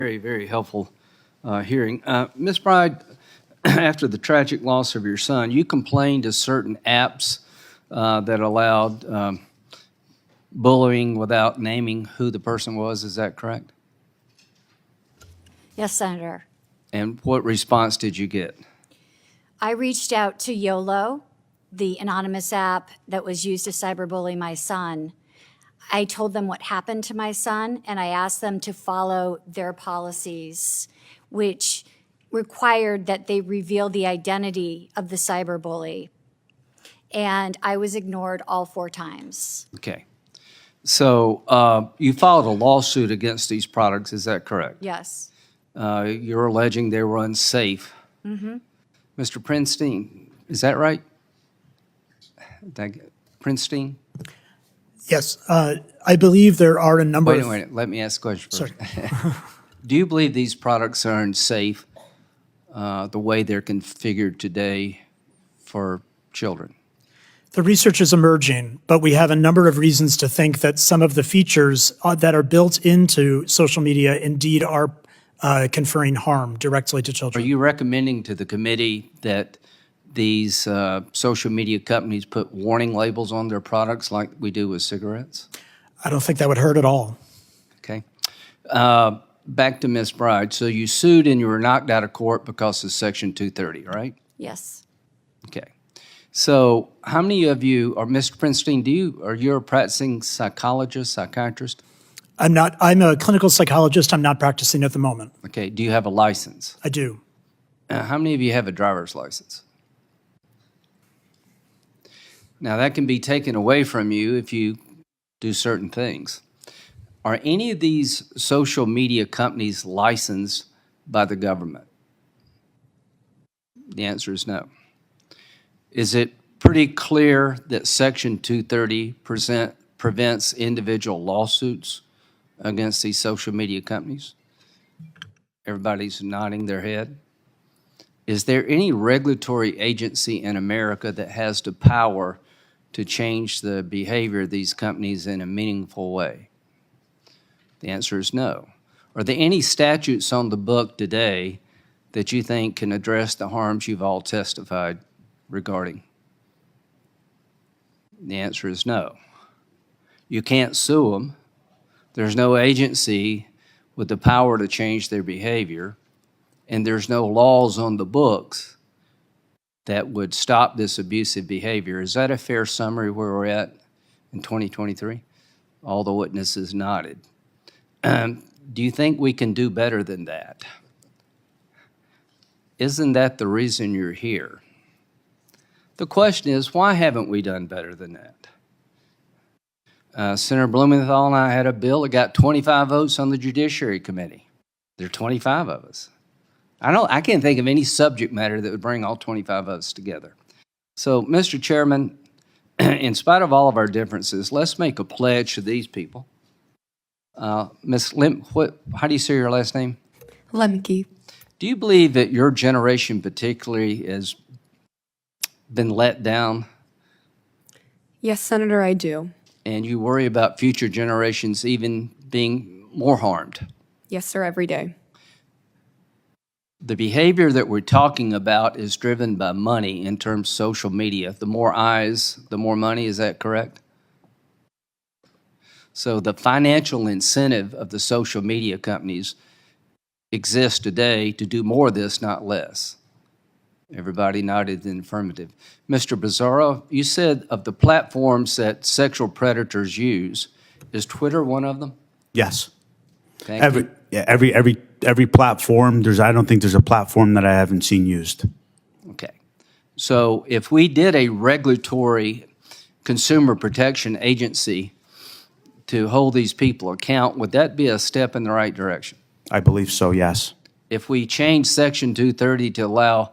Very, very helpful hearing. Ms. Bride, after the tragic loss of your son, you complained to certain apps that allowed bullying without naming who the person was. Is that correct? Yes, Senator. And what response did you get? I reached out to YOLO, the anonymous app that was used to cyberbully my son. I told them what happened to my son, and I asked them to follow their policies, which required that they reveal the identity of the cyberbully. And I was ignored all 4 times. Okay. So you filed a lawsuit against these products. Is that correct? Yes. You're alleging they were unsafe. Mm-hmm. Mr. Prinstein, is that right? Prinstein? Yes, I believe there are a number of... Wait, let me ask a question first. Sorry. Do you believe these products are unsafe the way they're configured today for children? The research is emerging, but we have a number of reasons to think that some of the features that are built into social media indeed are conferring harm directly to Are children. you recommending to the committee that these social media companies put warning labels on their products like we do with cigarettes? I don't think that would hurt at all. Okay. Back to Ms. Bride. So you sued and you were knocked out of court because of Section 230, right? Yes. Okay. So how many of you, or Mr. Prinstein, are you a practicing psychologist, psychiatrist? I'm not. I'm a clinical psychologist. I'm not practicing at the moment. Okay. Do you have a license? I do. How many of you have a driver's license? Now, that can be taken away from you if you do certain things. Are any of these social media companies licensed by the government? The answer is no. Is it pretty clear that Section 230 prevents individual lawsuits against these social media companies? Everybody's nodding their head. Is there any regulatory agency in America that has the power to change the behavior of these companies in a meaningful way? The answer is no. Are there any statutes on the book today that you think can address the harms you've all testified regarding? The answer is no. You can't sue them. There's no agency with the power to change their behavior, and there's no laws on the books that would stop this abusive behavior. Is that a fair summary where we're at in 2023? All the witnesses nodded. Do you think we can do better than that? Isn't that the reason you're here? The question is, why haven't we done better than that? Senator Blumenthal and I had a bill that got 25 votes on the Judiciary Committee. There are 25 of us. I can't think of any subject matter that would bring all 25 of us together. So, Mr. Chairman, in spite of all of our differences, let's make a pledge to these people. Ms. Lim, how do you say your last name? Lemke. Do you believe that your generation particularly has been let down? Yes, Senator, I do. And you worry about future generations even being more harmed? Yes, sir, every day. The behavior that we're talking about is driven by money in terms of social media. The more eyes, the more money. Is that correct? So the financial incentive of the social media companies exists today to do more of this, not less. Everybody nodded in the affirmative. Mr. Bizzarro, you said of the platforms that sexual predators use, is Twitter one of them? Yes. Thank you. Every platform. I don't think there's a platform that I haven't seen used. Okay. So if we did a regulatory consumer protection agency to hold these people account, would that be a step in the right direction? I believe so, yes. If we change Section 230 to allow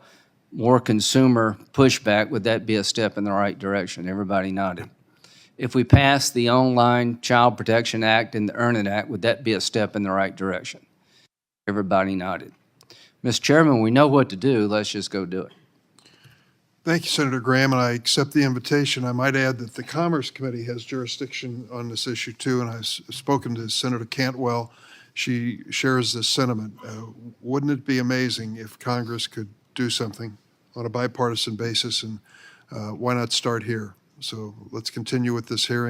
more consumer pushback, would that be a step in the right direction? Everybody nodded. If we pass the Online Child Protection Act and the Earn It Act, would that be a step in the right direction? Everybody nodded. Mr. Chairman, we know what to do. Let's just go do it. Thank you, Senator Graham, and I accept the invitation. I might add that the Commerce Committee has jurisdiction on this issue too, and I've spoken to Senator Cantwell. she shares this sentiment. Wouldn't it be amazing if Congress could do something on a bipartisan basis, and why not start here? So let's continue with this hearing.